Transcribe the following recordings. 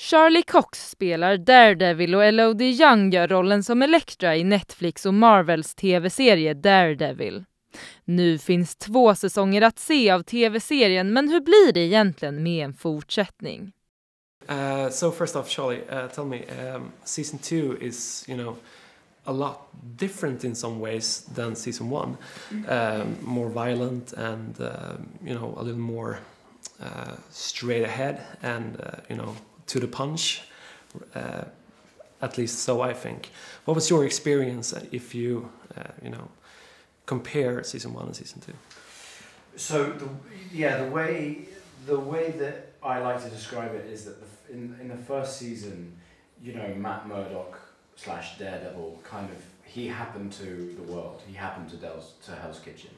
Charlie Cox spelar Daredevil och Elodie Young gör rollen som Elektra i Netflix och Marvels tv-serie Daredevil. Nu finns 2 säsonger att se av tv-serien, men hur blir det egentligen med en fortsättning? So first off, Charlie, tell me, season 2 is, a lot different in some ways than season 1. More violent and, a little more straight ahead and, to the punch. At least so I think. What was your experience if you, compare season 1 and season 2? So the way that I like to describe it is that in the first season, Matt Murdock / Daredevil he happened to the world. He happened to Hell's Kitchen.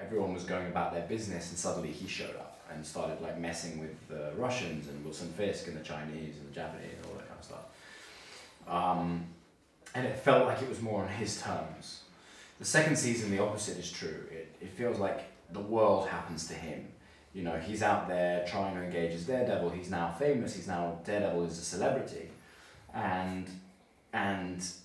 Everyone was going about their business, and suddenly he showed up and started messing with the Russians and Wilson Fisk and the Chinese and the Japanese and all that kind of stuff. And it felt like it was more on his terms. The second season, the opposite is true. It feels like the world happens to him. He's out there trying to engage as Daredevil. He's now famous. Daredevil is a celebrity, and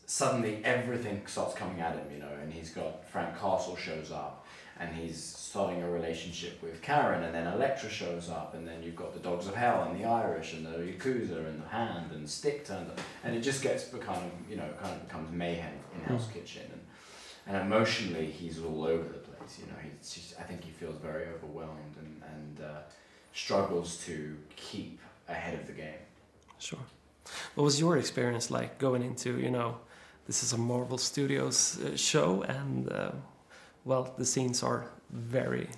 suddenly everything starts coming at him. And he's got Frank Castle shows up, and he's starting a relationship with Karen, and then Elektra shows up, and then you've got the Dogs of Hell and the Irish and the Yakuza and the Hand and Stick turned up, and it just gets becomes mayhem in Hell's Kitchen, and emotionally he's all over the place. I think he feels very overwhelmed and struggles to keep ahead of the game. Sure. What was your experience like going into, this is a Marvel Studios show, and the scenes are very,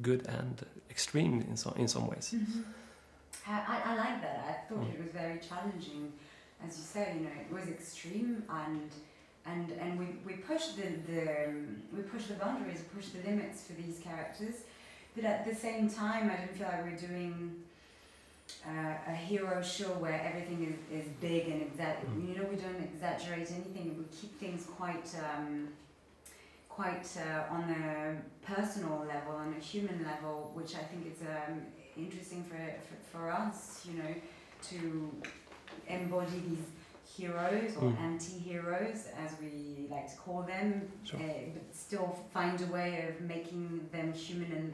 good and extreme in some ways. Mm-hmm. I like that. I thought it was very challenging, as you say. It was extreme, and we pushed the boundaries, pushed the limits for these characters. But at the same time, I didn't feel like we were doing a hero show where everything is big and we don't exaggerate anything. We keep things quite on a personal level, on a human level, which I think is interesting for us, to embody these heroes or anti-heroes, as we like to call them, sure. But still find a way of making them human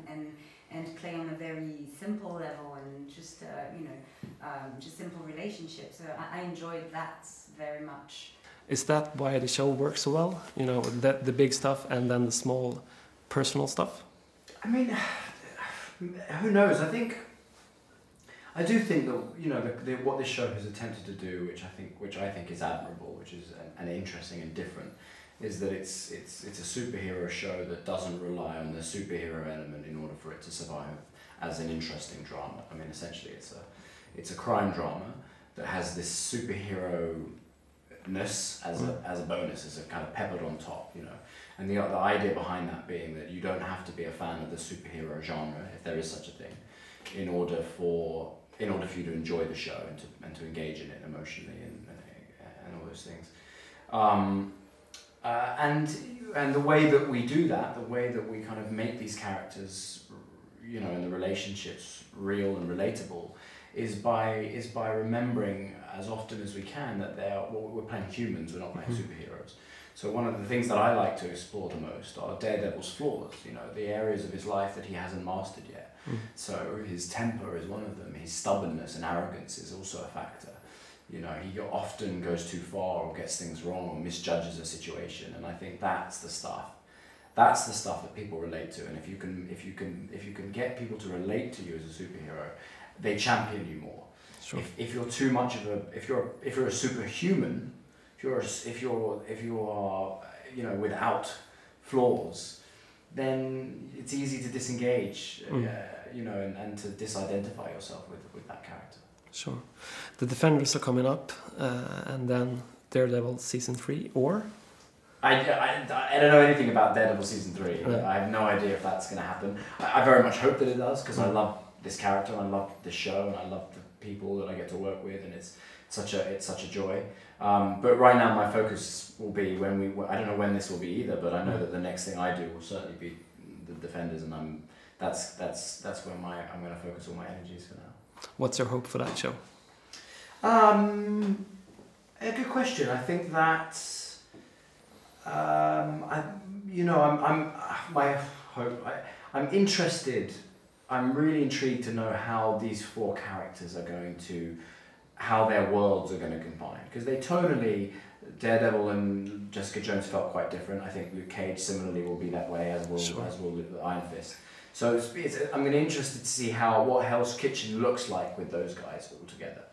and play on a very simple level and just simple relationships. So I enjoyed that very much. Is that why the show works so well? The big stuff and then the small personal stuff? I mean, who knows? I do think that what this show has attempted to do, which I think is admirable, which is and interesting and different, is that it's a superhero show that doesn't rely on the superhero element in order for it to survive as an interesting drama. I mean, essentially, it's a crime drama that has this superhero-ness as a bonus, as a kind of peppered on top, And the idea behind that being that you don't have to be a fan of the superhero genre, if there is such a thing, in order for you to enjoy the show and to engage in it emotionally and all those things. And the way that we do that, the way that we kind of make these characters, and the relationships real and relatable, is by remembering as often as we can that we're playing humans, we're not playing superheroes. So one of the things that I like to explore the most are Daredevil's flaws, the areas of his life that he hasn't mastered yet. So his temper is one of them, his stubbornness and arrogance is also a factor. He often goes too far or gets things wrong or misjudges a situation, and I think that's the stuff that people relate to. And if you can get people to relate to you as a superhero, they champion you more. Sure. If you're too much of if you're a superhuman, if you are without flaws, then it's easy to disengage, and to disidentify yourself with that character. Sure. The Defenders are coming up, and then Daredevil season 3, or? I don't know anything about Daredevil season 3. I have no idea if that's going to happen. I very much hope that it does, because I love this character, and I love the show, and I love the people that I get to work with, and it's such a joy. But right now my focus will be I don't know when this will be either, but I know that the next thing I do will certainly be the Defenders, and I'm that's where I'm going to focus all my energies for now. What's your hope for that show? A good question. I think that I'm interested. I'm really intrigued to know how these 4 characters are going to, how their worlds are going to combine, because they tonally, Daredevil and Jessica Jones felt quite different. I think Luke Cage similarly will be that way, as will Iron Fist. So I'm going to be interested to see what Hell's Kitchen looks like with those guys all together.